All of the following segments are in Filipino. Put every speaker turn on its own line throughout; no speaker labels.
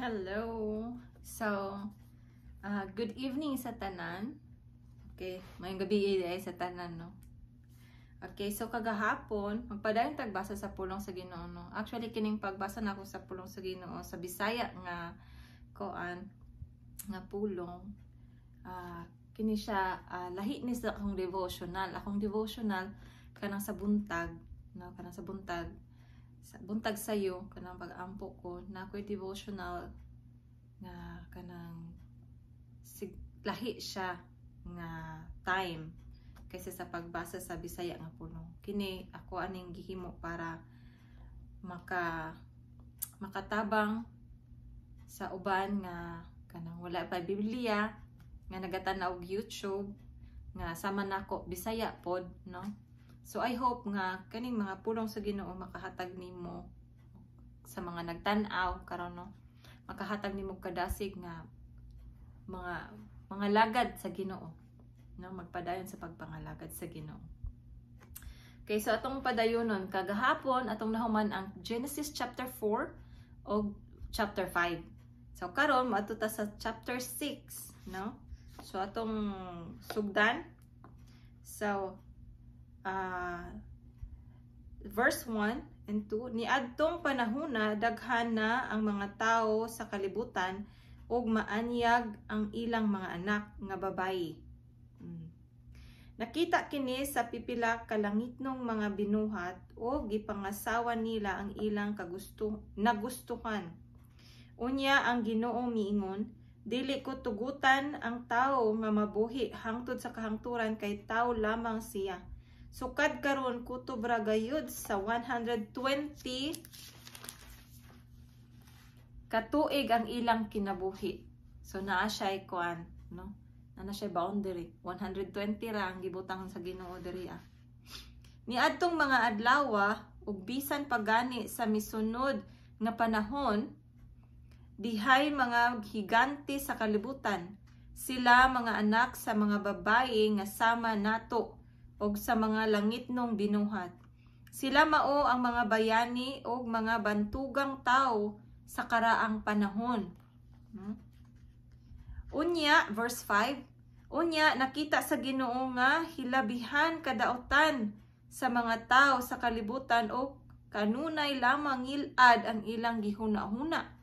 Hello. So, good evening sa tanan. Okay, mayong gabi ay sa tanan, no? Okay, so kagahapon, magpadayon tagbasa sa pulong sa Ginoo, no? Actually, kining pagbasa na ako sa pulong sa Ginoo sa Bisaya nga koan nga pulong. Kini siya lahi ni sa akong devotional. Akong devotional kanang sa buntag, no? Kanang sa buntag. Buntag sayo kanang pag-ampo ko na ako'y devotional nga kanang lahi siya nga time kaysa sa pagbasa sa Bisaya nga pulong. Kini ako aning gihimo para makatabang sa uban nga kanang wala pa Biblia nga nagatanaw og YouTube nga sama nako Bisaya pod, no? So I hope nga kaning mga pulong sa Ginoo makahatag nimo sa mga nagtan-aw karon, no? Makahatag nimo kadasig nga mga lagad sa Ginoo, no? Magpadayon sa pagpangalagad sa Ginoo. Okay, so atong padayonon kagahapon atong nahuman ang Genesis chapter 4 o chapter 5. So karon moadto ta sa chapter 6, no? So atong sugdan. So verse 1 and 2, niadtong panahona daghan na ang mga tao sa kalibutan ug maanyag ang ilang mga anak nga babayi. Nakita kini sa pipila ka langitnong mga binuhat o gipangasawa nila ang ilang nagustuhan. Unya ang Ginoo miingon, dili ko tugutan ang tao nga mabuhi hangtod sa kahangturan kay tao lamang siya. Sukad karon kutob ra gayud sa 120 katuig ang ilang kinabuhi. So naa siya kuan, no? Naa siya boundary. 120 ra ang gibutang sa Ginoo diri. Niadtong mga adlaw ug bisan pagani sa misunod nga panahon, dihay mga higante sa kalibutan. Sila mga anak sa mga babae nga sama nato og sa mga langitnong binuhat. Sila mao ang mga bayani og mga bantugang tao sa karaang panahon. Unya, verse 5, unya nakita sa Ginoo nga hilabihan kadaotan sa mga tao sa kalibutan o kanunay lamang ngilad ang ilang gihuna-huna.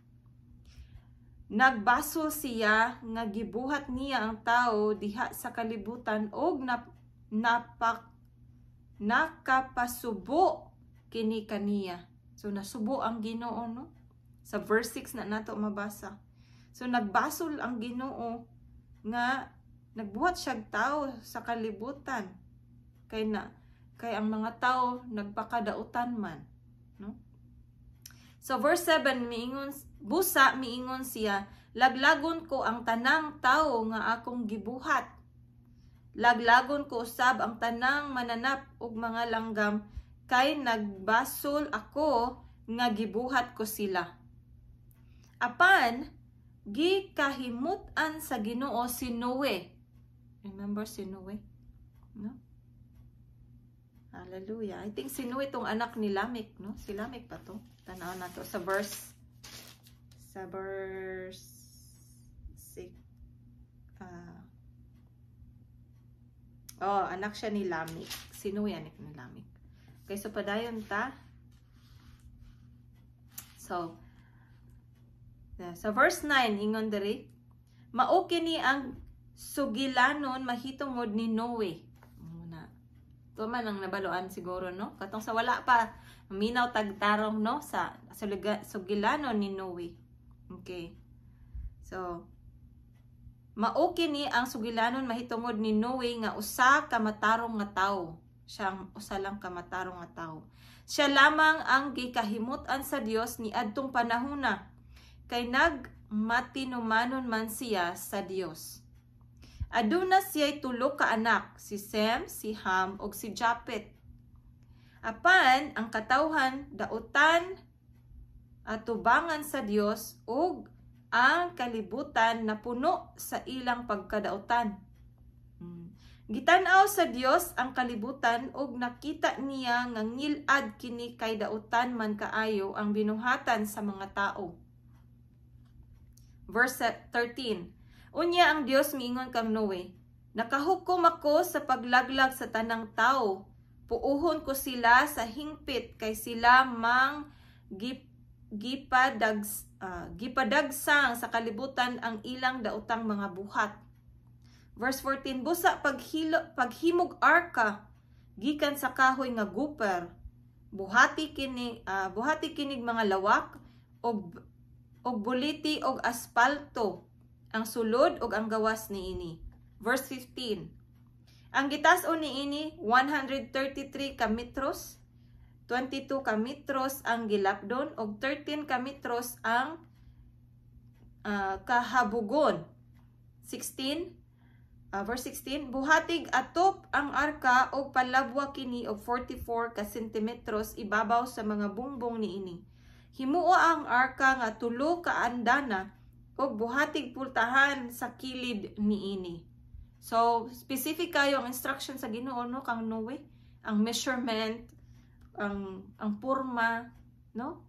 Nagbasol siya nga gibuhat niya ang tao diha sa kalibutan og nakapasubo kini kaniya. So nasubo ang Ginoo, no? Sa verse 6 na nato mabasa. So nagbasol ang Ginoo nga nagbuhat siya tao sa kalibutan kay ang mga tao nagpakadautan man, no? So verse 7 miingon siya, laglagon ko ang tanang tao nga akong gibuhat. Laglagon ko usab ang tanang mananap ug mga langgam kay nagbasol ako nga gibuhat ko sila. Apan gikahimutan sa Ginoo si Noe. Remember si Noe? No? Hallelujah. I think si Noe itong anak ni Lamech, no? Si Lamech pa to. Tanaw na to sa verse 6. Anak siya ni Lamech. Sino yan ni Lamech? Okay, so padayon ta. So, sa verse 9, ingon diri, mao kini ang sugilanon mahitungod ni Noe. Ito man ang nabaluan siguro, no? Katong sa wala pa, minaw tagtarong, no? Sa sugilanon ni Noe. Okay. So, mao kini ang sugilanon mahitungod ni Noe nga usa ka matarong nga tawo. Siyang usa lang ka matarong nga tawo. Siya lamang ang gikahimutan sa Dios ni adtong panahona kay nagmatinumanon man siya sa Dios. Aduna siya'y tulo ka anak, si Sem, si Ham, ug si Japet. Apan ang katawhan dautan at tubangan sa Dios ug ang kalibutan na puno sa ilang pagkadautan. Gitan-aw sa Dios ang kalibutan ug nakita niya nga ngilad kini kay dautan man kaayo ang binuhatan sa mga tao. Verse 13. Unya ang Dios miingon kang Noe, nakahukom ako sa paglaglag sa tanang tao. Puuhon ko sila sa hingpit kay sila mang gipadagsang sa kalibutan ang ilang daotang mga buhat. Verse 14. Busa paghimog arka gikan sa kahoy nga guper. Buhati kinig mga lawak og buliti og aspalto ang sulod og ang gawas niini. Verse 15. Ang gitas-on niini 133 ka metros, 22 ka metros ang gilapdon og 13 ka metros ang kahabugon. Verse 16, buhatig atop ang arka og palabwa kini og 44 ka sentimetros ibabaw sa mga bungbong niini. Himuo ang arka nga tulo ka andana og buhatig pultahan sa kilid niini. So specific kayo ang instruction sa Ginoo no kang Noe, ang measurement, ang porma, no?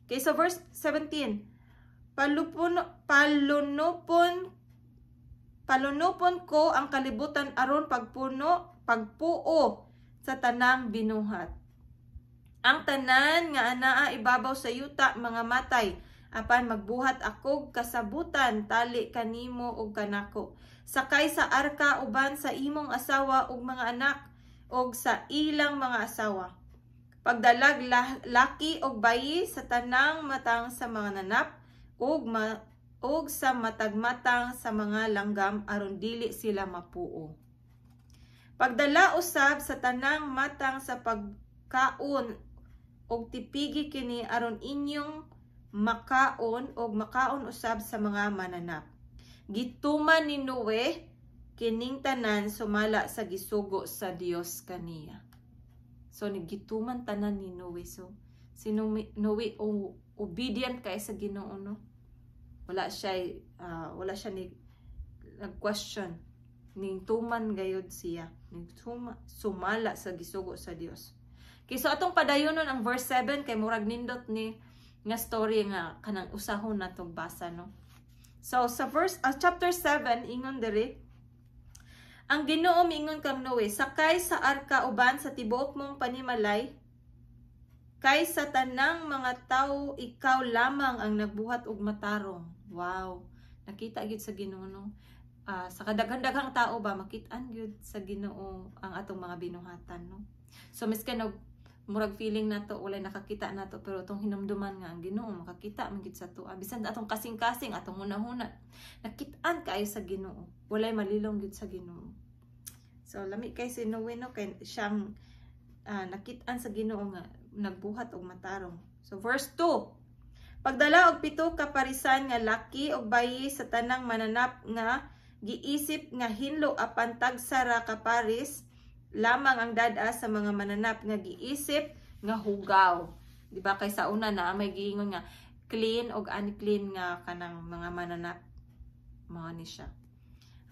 Okay, so verse 17. Palunupon ko ang kalibutan aron pagpuo sa tanang binuhat. Ang tanan nga anaa ibabaw sa yuta mga matay, apan magbuhat ako kasabutan tali kanimo ug kanako. Sakay sa arka uban sa imong asawa ug mga anak ug sa ilang mga asawa. Pagdalag laki ug bayi sa tanang matang sa mga nanap ug sa matagmatang sa mga langgam aron dili sila mapuo. Pagdala usab sa tanang matang sa pagkaon og tipigi kini aron inyong makaon og makaon usab sa mga mananap. Gituman ni Noe kining tanan sumala sa gisugo sa Dios kaniya. So gituman tanan ni Noe. So si Noe obedient kay sa Ginoo no. Wala siya ni nag-question. Ning tuman gayud siya. Ning sumala sa gisugo sa Dios. Okay, so atong padayonon ang verse 7 kay murag nindot ni nga story nga kanang usahon natong basa no. So sa chapter 7 ingon diri, ang Ginoo miingon kang Noe, sakay sa arka uban sa tibuok mong panimalay, kay sa tanang mga tawo ikaw lamang ang nagbuhat og matarong. Wow, nakita gyud sa Ginoo no. Sa kadaghan-daghang tao ba makit-an gyud sa Ginoo ang atong mga binuhatan no. So miskin og murag feeling nato walay nakakita nato, pero atong hinumduman nga ang Ginoo makakita man gyud sa tuwa. Bisan atong kasing-kasing atong hunahuna nakit-an kaayo sa Ginoo. Walay malilong gyud sa Ginoo. So lami kay si Noe no kay siyang nakit-an sa Ginoo nga nagbuhat og matarong. So verse 2. Pagdala og 7 ka parisan nga laki og bayi sa tanang mananap nga giisip nga hinlo apan tagsara ka paris lamang ang dada sa mga mananap nga giisip nga hugaw. Di ba kay sa una na may giingon nga clean og unclean nga kanang mga mananap. Mao ni siya.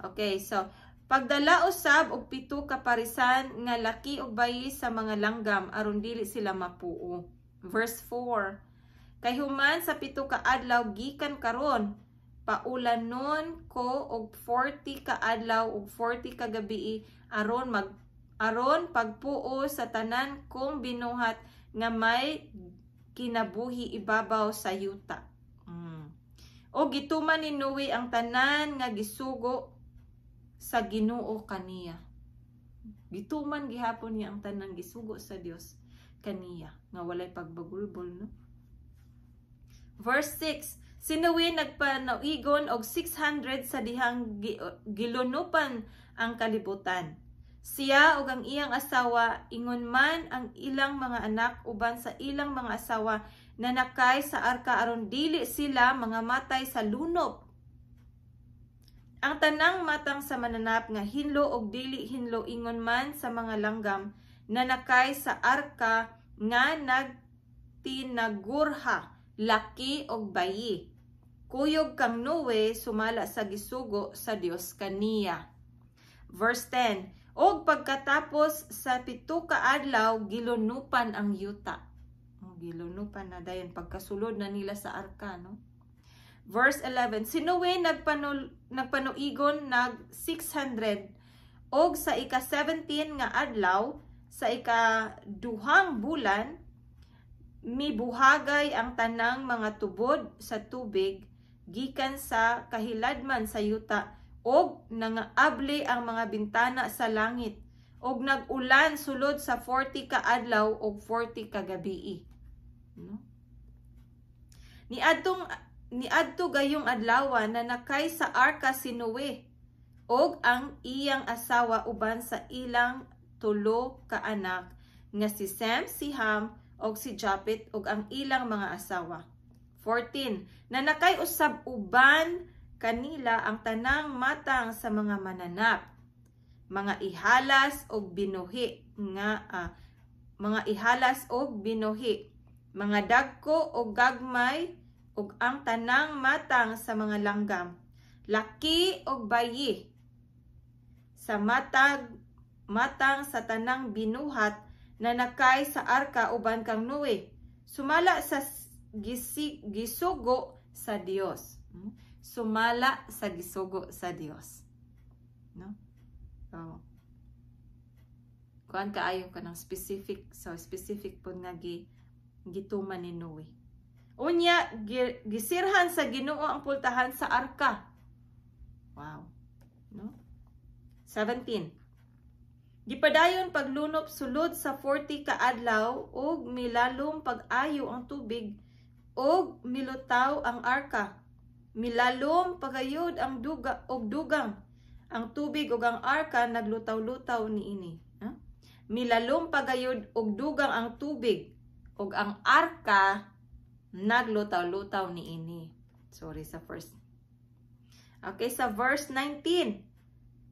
Okay, so pagdala usab og 7 ka parisan nga laki og bayi sa mga langgam aron dili sila mapuo. Verse 4. Kay human sa 7 ka adlaw gikan karon, paulanon ko og 40 ka adlaw ug 40 ka gabi aron pagpuo sa tanan kong binuhat nga may kinabuhi ibabaw sa yuta. O gituman ni Noe ang tanan nga gisugo sa Ginoo kaniya. Gituman gihapon niya ang tanan gisugo sa Dios kaniya nga walay pagbagulbol no. Verse 6. Si Noe nagpanauigon og 600 sa dihang gilunupan ang kalibutan. Siya ug ang iyang asawa, ingon man ang ilang mga anak uban sa ilang mga asawa na nakay sa arka aron dili sila mga matay sa lunop. Ang tanang matang sa mananap nga hinlo og dili hinlo ingon man sa mga langgam na nakay sa arka nga nagtinagurha, laki og bayi. Kuyog kang Noe sumala sa gisugo sa Dios kaniya. Verse 10. Og pagkatapos sa 7 ka adlaw gilunupan ang yuta. Gilunupan na dayon pagkasulod na nila sa arka no. Verse 11, si Noe nagpanuigon nag 600 og sa ika-17 nga adlaw sa ika-2 bulan mibuhagay ang tanang mga tubod sa tubig gikan sa kahiladman sa yuta og nangaabli ang mga bintana sa langit og nag-ulan sulod sa 40 ka adlaw og 40 ka gabii. No? Niadto gayong adlaw na nakay sa arka si Noe og ang iyang asawa uban sa ilang 3 ka anak nga si Sem, si Ham og si Japet og ang ilang mga asawa. 14. Nanakay usab uban kanila ang tanang matang sa mga mananap, mga ihalas og binuhi mga dagko og gagmay ug ang tanang matang sa mga langgam, laki og bayi, sa matang sa tanang binuhat na nakay sa arka uban kang Noe, sumala sa gisugo sa Dios. Sumala sa gisugo sa Dios. No? So, kuan kaayo ka ng specific, so specific po nga gituman ni Noe. Unya, gisirhan sa Ginoo ang pultahan sa arka. Wow. No? 17. Gipadayon paglunop sulod sa 40 ka adlaw og milalom pag-ayo ang tubig og milutaw ang arka. Milalom pagayod ang dugang. Ang tubig ug ang arka naglutaw-lutaw niini. Milalom pagayod og dugang ang tubig ug ang arka naglutaw-lutaw niini. Sorry sa first. Okay, sa verse 19.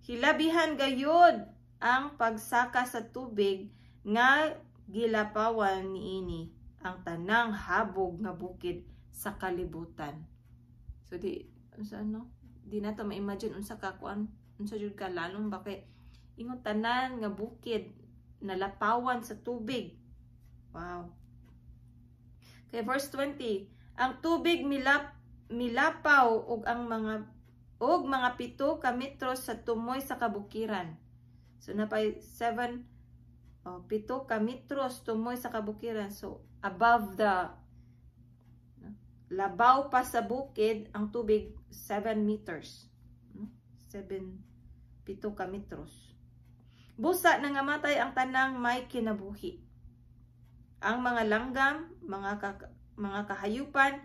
Hilabihan gayod ang pagsaka sa tubig nga gilapawan niini ang tanang habog nga bukid sa kalibutan. So di na to ma-imagine unsa ka kuan, unsa jud ka lalong bakit ingon tanan nga bukid nalapawan sa tubig. Wow. Okay, verse 20. Ang tubig milapaw og ang mga 7 ka metros sa tumoy sa kabukiran. So napay 7 ka metros tumoy sa kabukiran. So above the labaw pa sa bukid ang tubig 7 meters. 7 ka metros. Busa nangamatay ang tanang may kinabuhi. Ang mga langgam, mga kahayupan,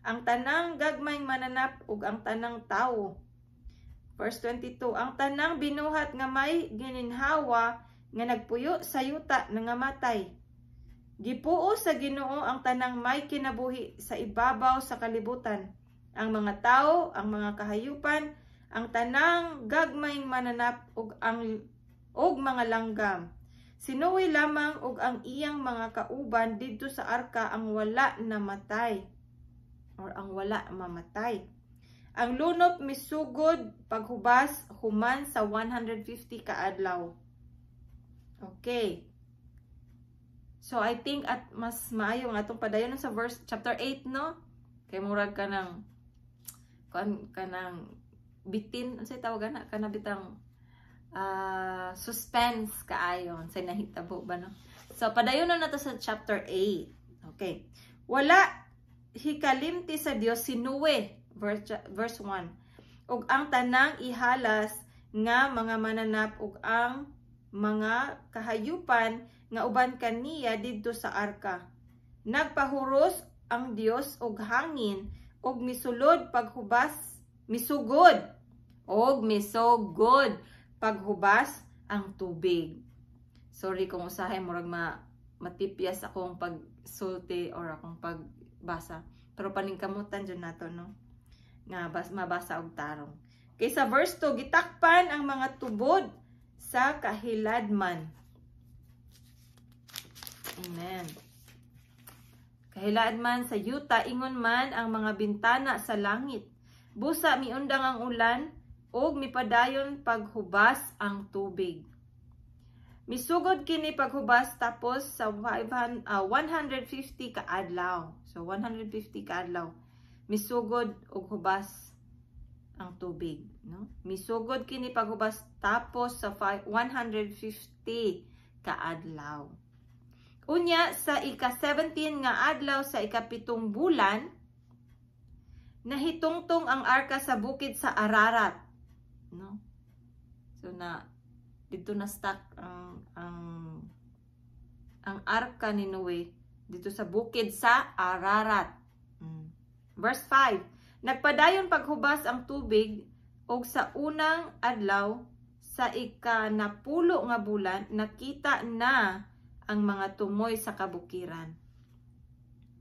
ang tanang gagmayng mananap ug ang tanang tawo. Verse 22, ang tanang binuhat nga may gininhawa nga nagpuyo sa yuta nangamatay. Gipuo sa Ginoo ang tanang may kinabuhi sa ibabaw sa kalibutan. Ang mga tawo, ang mga kahayupan, ang tanang gagmayng mananap ug mga langgam. Si Noe lamang ug ang iyang mga kauban didto sa arka ang wala namatay or ang wala mamatay. Ang lunop misugod paghubas human sa 150 ka adlaw. Okay. So I think at mas maayo nga atong padayon sa verse chapter 8 no. Kay murag ka ng bitin, unsay tawagan na kana bitang suspense kaayon sa nahitabo ba no. So padayon na to sa chapter 8. Okay. Wala hikalimti sa Dios si Noe, verse 1. Ug ang tanang ihalas nga mga mananap ug ang mga kahayupan nga uban kaniya didto sa arka. Nagpahuros ang Dios og hangin ug misugod paghubas ang tubig. Sorry kung usahay murag matipyas akong pagsulti or akong pagbasa. Pero paningkamutan dyan nato no. Nga mabasa og tarong. Kay sa verse 2, gitakpan ang mga tubod sa kahiladman. Amen. Kahiladman sa yuta, ingon man ang mga bintana sa langit. Busa miundang ang ulan, og mipadayon paghubas ang tubig. Misugod kini paghubas tapos sa 150 ka adlaw. So 150 ka adlaw. misugod og hubas ang tubig, no? Misugod kini paghubas tapos sa 150 ka adlaw. Unya sa ika-17 nga adlaw sa ika-7 bulan, nahitungtong ang arka sa bukid sa Ararat, no? So dito na stuck ang arka ni Noe dito sa bukid sa Ararat. Verse 5, nagpadayon paghubas ang tubig og sa unang adlaw sa ika-10 nga bulan nakita na ang mga tumoy sa kabukiran.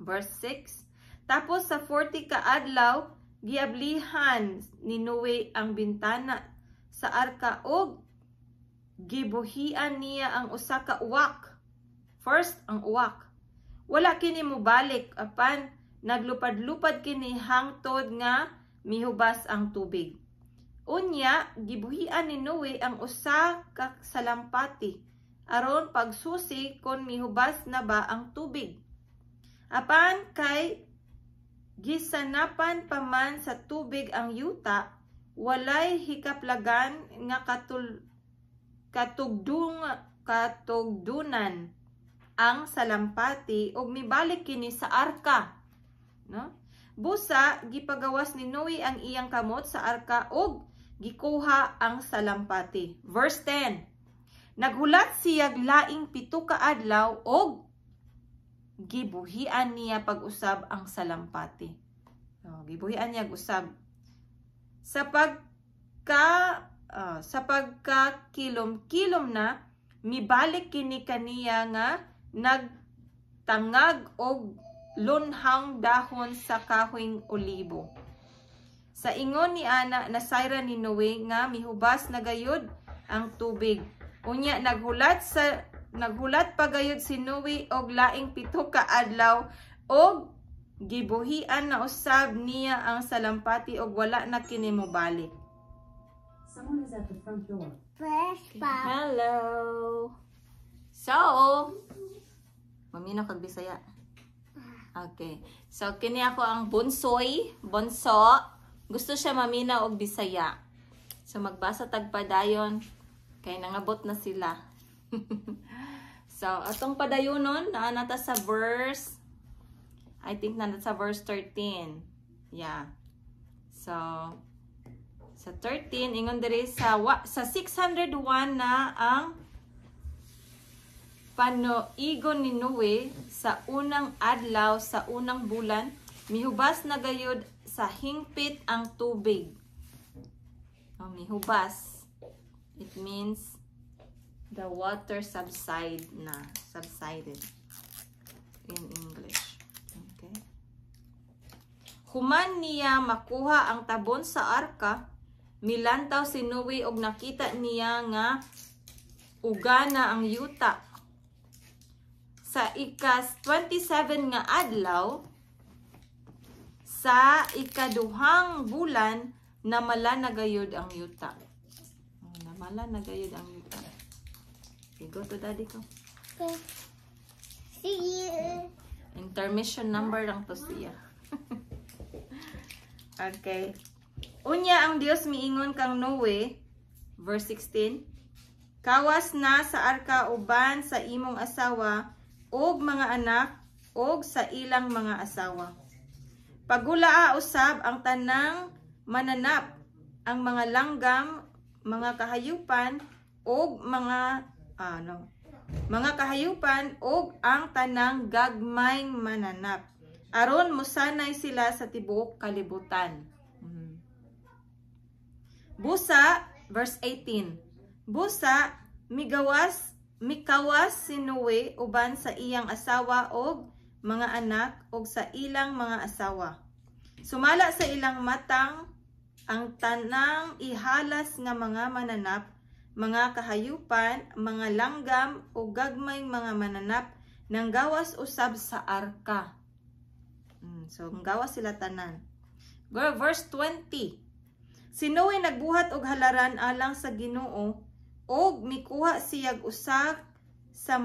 Verse 6, tapos sa 40 ka adlaw giablihan ni Noe ang bintana sa arka og gibuhian niya ang usa ka uwak. First, ang uwak. Wala kini mobalik apan naglupad-lupad kini hangtod nga mihubas ang tubig. Unya, gibuhian ni Noe ang usa ka salampati aron pagsusi kon mihubas na ba ang tubig. Apan kay gisanapan pa man sa tubig ang yuta, walay hikaplagan nga katugdunan ang salampati ug mibalik kini sa arka, no? Busa gipagawas ni Noe ang iyang kamot sa arka ug gikuha ang salampati. Verse 10, naghulat siyag laing 7 ka adlaw og gibuhian niya pag-usab ang salampati. So, gibuhian niya usab. Sa pagka-kilom-kilom na, mibalik kini kaniya nga nagtangag og lunhang dahon sa kahoyng olibo. Sa ingon ni ana nasayra ni Noe nga mihubas na gayud ang tubig. Unya naghulat pa gayud si Noe og laing 7 ka adlaw og gibuhian na usab niya ang salampati og wala na kini mobalik.
Someone is at the front door.
Hello. So, mamino kag Bisaya. Okay. So kini ako ang bunso. Gusto siya mamina og Bisaya. So magbasa tag padayon kay nangabot na sila. So atong padayonon naa nata sa verse, I think nata sa verse 13. Yeah. So sa 13 ingon diri sa 601 na ang panoigon ni Noe sa unang adlaw sa unang bulan, mihubas na gayud sa hingpit ang tubig. Mihubas. It means the water subsided in English. Okay. Human niya makuha ang tabon sa arka, milantaw si Noe og nakita niya nga ugana ang yuta. Sa ika-27 nga adlaw, sa ikaduhang bulan, namala na gayud ang yuta. Namala na gayud ang yuta. Okay, go to daddy ko.
Okay. See you.
Intermission number lang to siya. Okay. Unya ang Dios miingon kang Noe, verse 16, kawas na sa arka uban sa imong asawa, og mga anak, og sa ilang mga asawa. Pagulaa usab ang tanang mananap, ang mga langgam, mga kahayupan, og mga kahayupan, og ang tanang gagmayng mananap. Aron mosanay sila sa tibuok kalibutan. Busa, verse 18. Busa, mikawas si Noe uban sa iyang asawa og mga anak og sa ilang mga asawa. Sumala sa ilang matang ang tanang ihalas nga mga mananap, mga kahayupan, mga langgam o gagmayng mga mananap nang gawas usab sa arka. So, gawas sila tanan. Verse 20. Si Noe nagbuhat og halaran alang sa Ginoo og mikuha siyag usa sa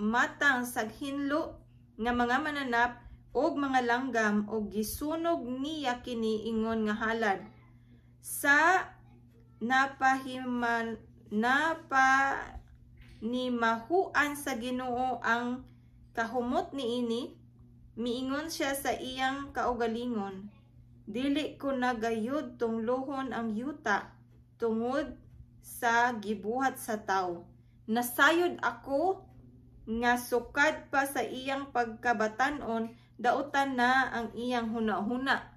matang saghinlo nga mga mananap og mga langgam og gisunog niya kini ingon nga halad sa napanimahuan sa Ginoo ang kahumot niini. Miingon siya sa iyang kaugalingon, dili ko na gayud tunglohon ang yuta tungod sa gibuhat sa tawo. Nasayod ako nga sukad pa sa iyang pagkabatanon, dautan na ang iyang huna-huna.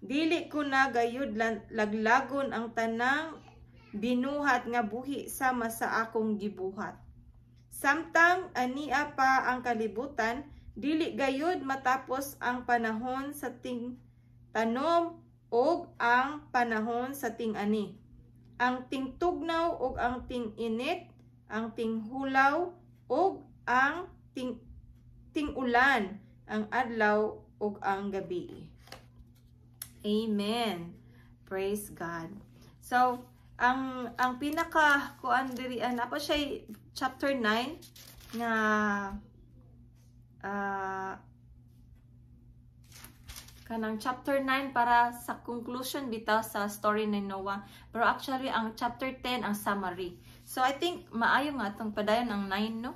Dili ko na gayud laglagon ang tanang binuhat nga buhi sama sa akong gibuhat. Samtang ania pa ang kalibutan, dili gayud matapos ang panahon sa tanom og ang panahon sa ting-ani. Ang tingtugnaw og ang ting-init, ang tinghulaw og ang ting-ulan, ang adlaw og ang gabi. Amen. Praise God. So, ang pinaka kuan diri apa siya chapter 9 nga kanang chapter 9 para sa conclusion bitaw sa story ni Noah. Pero actually ang chapter 10 ang summary. So I think maayo nga itong padayon ang 9, no?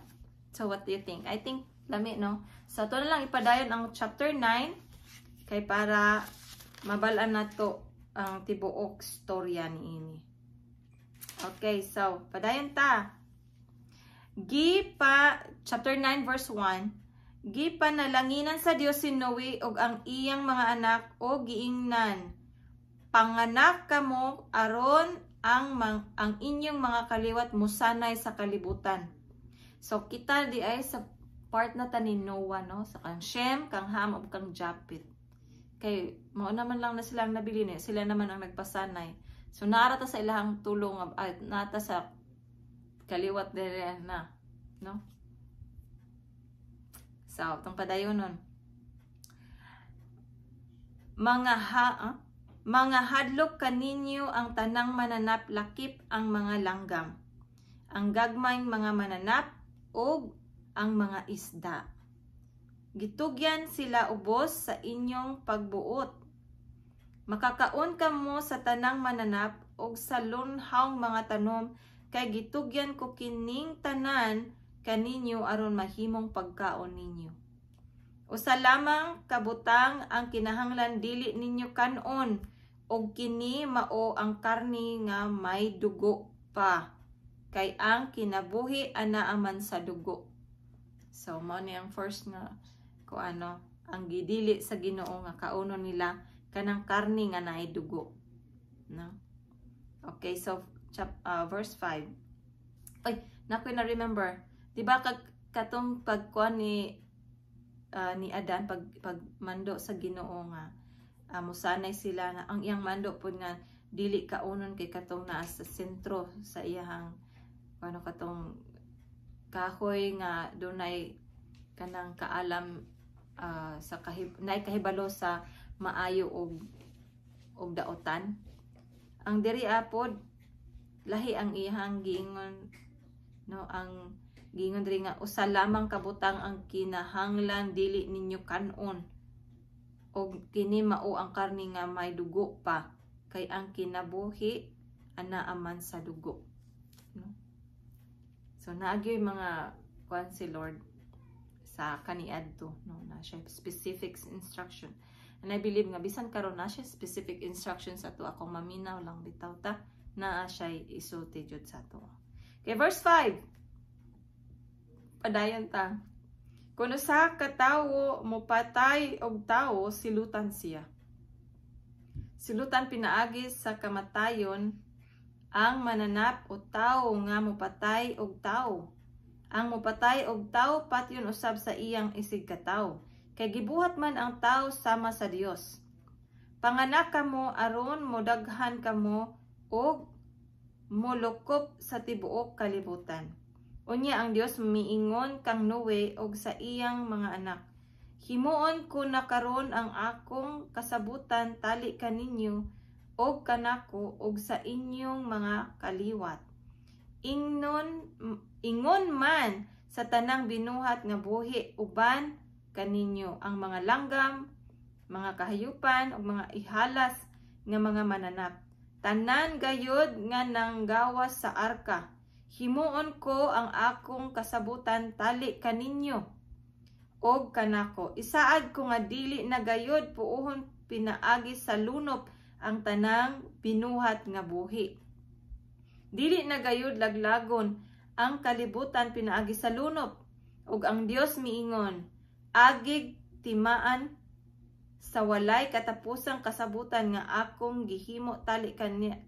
So what do you think? I think lami, no? So ito na lang ipadayon ang chapter 9 kay para mabalaan na to ang tibuok storya niini. Okay, so padayon ta. Chapter 9 verse 1. Gipanalanginan sa Dios si Noe og ang iyang mga anak o giingnan. Panganak kamo aron ang inyong mga kaliwat musanay sa kalibutan. So kita di ay sa part na ta ni Noah, no? Sa kang Shem, kang Ham ug kang Japet. Kay mao naman lang na silang nabili ni, sila naman ang nagpasanay. So narata sa ilahang tulong nata sa kaliwat dire na, no? So, itong padayon nun. Mga hadlok kaninyo ang tanang mananap, lakip ang mga langgam, ang gagmayng mga mananap, o ang mga isda. Gitugyan sila ubos sa inyong pagbuot. Makakaon kamo sa tanang mananap, o sa lunhawng mga tanom, kay gitugyan ko kining tanan kaninyo aron mahimong pagkaon ninyo. Usa lamang kabutang ang kinahanglan dili ninyo kanon, og kini mao ang karni nga may dugo pa, kay ang kinabuhi ana aman sa dugo. So mao ni ang first nga ang gidili sa Ginoo nga kaunon nila kanang karni nga naay dugo, no? Okay, so verse 5. Ay, nakoy na remember. Diba katong pagkuan ni Adan pag mando sa Ginoo nga musanay sila nga ang iyang mando pud nga dili kaunon kay katong naa sa sentro sa iyang katong kahoy nga dunay kanang kaalam sa kahibalo sa maayo og daotan. Ang diri apod lahi ang iyang giingon, no? Ang gingon diri nga usa lamang kabutang ang kinahanglan dili ninyo kanon, og kini mao ang karni nga may dugo pa, kay ang kinabuhi ana aman sa dugo, no? So naagyoy mga kuan si Lord sa kaniadto, no? Na siya specific instruction, and I believe nga bisan karon na siya specific instruction sa to, akong maminaw lang bitaw ta na siya isulti jud sa to. Okay, verse 5. Padayon ta. Kuno sa katawo mo patay og tawo, silutan siya. Silutan pinaagi sa kamatayon ang mananap o tawo nga mopatay og tawo. Ang mopatay og tawo patyon usab sa iyang isig katawo, kay gibuhat man ang tawo sama sa Dios. Panganak kamo aron modaghan kamo og molukop sa tibuok kalibutan. Unya ang Dios miingon kang Noe og sa iyang mga anak. Himuon ko na karon ang akong kasabutan tali kaninyo og kanako og sa inyong mga kaliwat. Ingon man sa tanang binuhat nga buhi uban kaninyo ang mga langgam, mga kahayupan ug mga ihalas nga mga mananap. Tanan gayud nga nanggawas sa arka. Himuon ko ang akong kasabutan tali kaninyo og kanako. Isaad ko nga dili na gayud puuhon pinaagi sa lunop ang tanang binuhat nga buhi. Dili na gayud laglagon ang kalibutan pinaagi sa lunop, ug ang Dios miingon, agig timaan sa walay katapusang kasabutan nga akong gihimo tali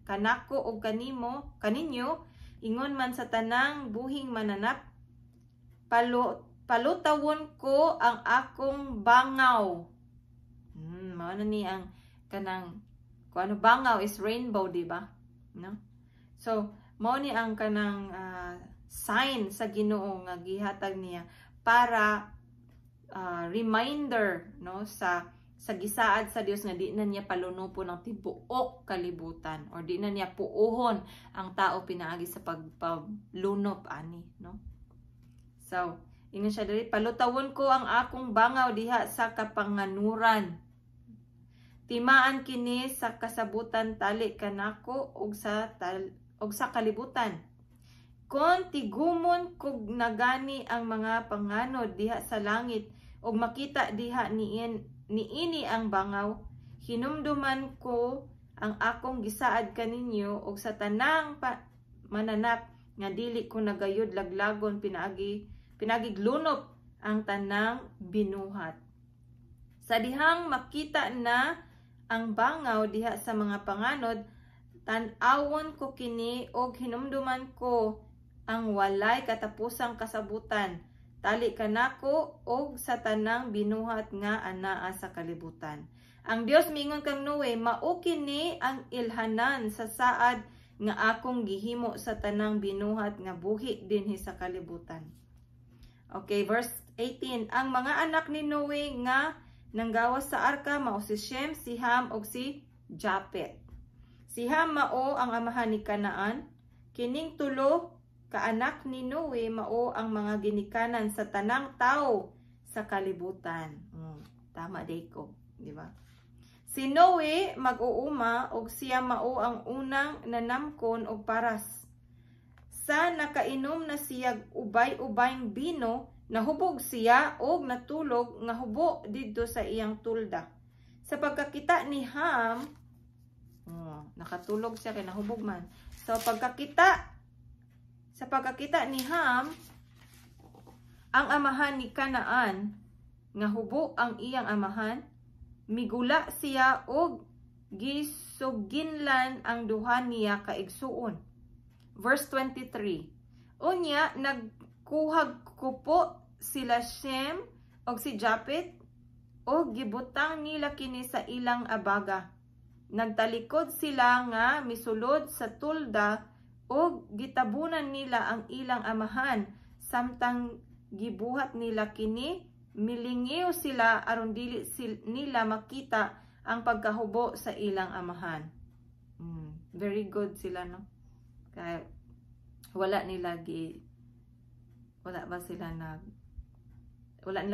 kanako ug kaninyo, ingon man sa tanang buhing mananap, palutawon ko ang akong bangaw. Mao na ni ang kanang kung ano bangaw is rainbow, di ba? No? So, mao ni ang kanang sign sa Ginoo nga gihatag niya para reminder, no, sa gisaad sa Dios nga di na niya palunupon ang tibuok kalibutan or di na niya puuhon ang tao pinaagi sa pagpalunop ani, no? So, ingon siya diri, palutawon ko ang akong bangaw diha sa kapanganuran. Timaan kini sa kasabutan tali kanako ug sa kalibutan. Kon tigumon kog nagani ang mga panganod diha sa langit ug makita diha niini ang bangaw, hinumduman ko ang akong gisaad kaninyo ug sa tanang mananap nga dili ko nagayud laglagon pinagiglunop ang tanang binuhat. Sa dihang makita na ang bangaw diha sa mga panganod, tan-awon ko kini og hinumduman ko ang walay katapusang kasabutan tali kanako og sa tanang binuhat nga anaa sa kalibutan. Ang Dios miingon kang Noe, mao kini ang ilhanan sa saad nga akong gihimo sa tanang binuhat nga buhi dinhi sa kalibutan. Okay, verse 18. Ang mga anak ni Noe nga nanggawas sa arka mao si Shem, si Ham ug si Japet. Si Ham mao ang amahan ni Kanaan. Kining tulo ka anak ni Noe mao ang mga ginikanan sa tanang tao sa kalibutan. Tama day ko, di ba? Si Noe mag-uuma ug siya mao ang unang nanamkon og paras. Sa nakainom na siya ubay-ubayng bino, nahubog siya og natulog nga hubo didto sa iyang tulda. Sa pagkakita ni Ham, nakatulog siya kay nahubog man. So sa pagkakita ni Ham, ang amahan ni Kanaan nga hubo ang iyang amahan, migula siya og gisuginlan ang duha niya kaigsuon. Verse 23. Unya nagkuhag kupo sila Shem og si Japet o gibutang nila kini sa ilang abaga. Nagtalikod sila nga misulod sa tulda o gitabunan nila ang ilang amahan. Samtang gibuhat nila kini, milingiw sila aron dili nila makita ang pagkahubo sa ilang amahan. Very good sila, no? Kaya wala nila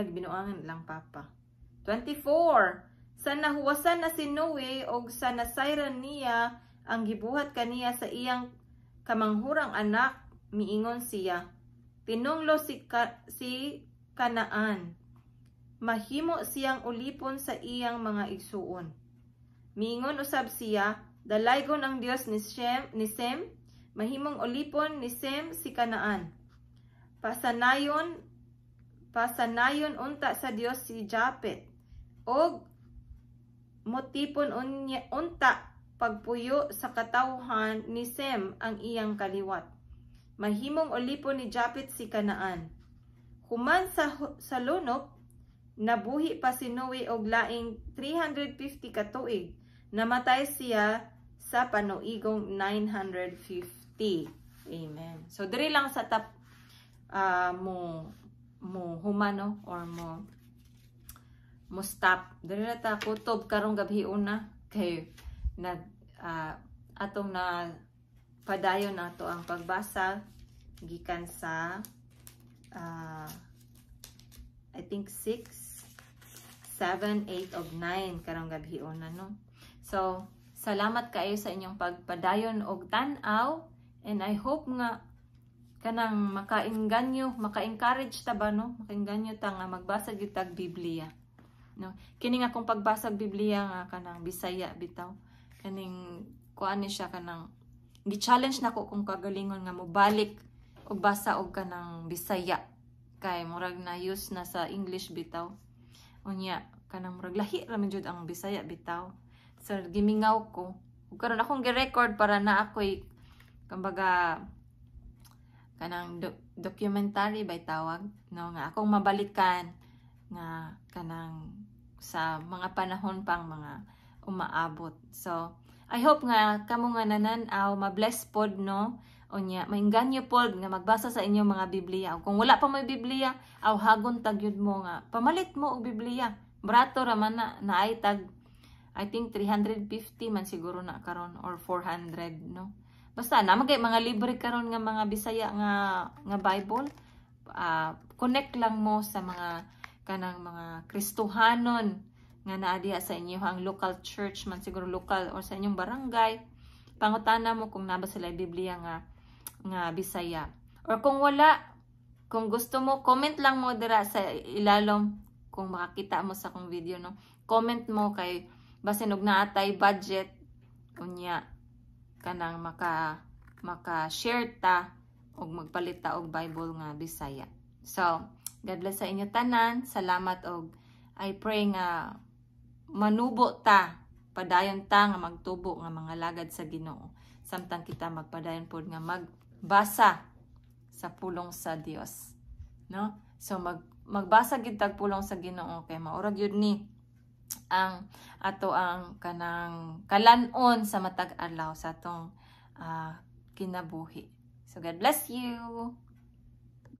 binuangan lang papa. 24. Sa nahuwasan na si Noe og sa nasayran niya ang gibuhat kaniya sa iyang kamanghurang anak, miingon siya, tinunglo si Kanaan, mahimo siyang ulipon sa iyang mga igsuon. Miingon usab siya, dalaygon ang Dios ni Sem, mahimong ulipon ni Sem si Kanaan. Pasanayon unta sa Dios si Japet, og motipon unta pagpuyo sa katawhan ni Sem ang iyang kaliwat. Mahimong ulipon ni Japet si Kanaan. Human sa lunop, nabuhi pa si Noe og laing 350 ka tuig. Namatay siya sa panuigong 950. Amen. So diri lang sa mo humano or mo stop. Diri na ta kutob karong gabi una kay atong na padayon nato ang pagbasa gikan sa I think 6 7, 8, ug 9 karong gabi na, no? So, salamat kayo sa inyong pagpadayon og tan-aw, and I hope nga kanang maka-encourage ta ba, no? Maka-enganyo ta nga magbasa gyud tag Biblia, no? Kini nga kung pagbasa og Biblia nga kanang Bisaya bitaw, kaning kuan ni siya kanang gi-challenge nako kung kagalingon nga mobalik og basa og kanang Bisaya, kay murag na use na sa English bitaw. Unya kanang murag lahi ra man jud ang Bisaya bitaw. So gimingaw ko ug karon akong gi-record para na ako'y kumbaga kanang documentary bay tawag, no, nga akong mabalikan nga kanang sa mga panahon pang mga umaabot. So I hope nga kamo nga nanan-aw mabless pod, no. Unya maingganyo pod nga magbasa sa inyong mga Biblia. Kung wala pa may Biblia, aw hagon tag yun mo nga pamalit mo og Biblia. Barato ra man na ay tag I think 350 man siguro na karon or 400, no. Basta na magay mga libre karon nga mga Bisaya nga Bible. Connect lang mo sa mga kanang mga Kristohanon nga naa diha sa inyo ang local church man siguro local or sa inyong barangay. Pangutana mo kung naba sila Biblia nga Bisaya. Or kung wala, kung gusto mo, comment lang mo dira sa ilalom kung makakita mo sa akong video, no. Comment mo kay basin og naatay budget unya kanang maka-share ta og magpalit ta og Bible nga Bisaya. So, God bless sa inyo tanan. Salamat og I pray nga manubo ta, padayon ta nga magtubo nga mga lagad sa Ginoo. Samtang kita magpadayon pod nga magbasa sa pulong sa Dios, no? So magbasa gid tag pulong sa Ginoo kay maura gyud ni ang ato ang kanang kalan-on sa matag adlaw sa atong kinabuhi. So God bless you.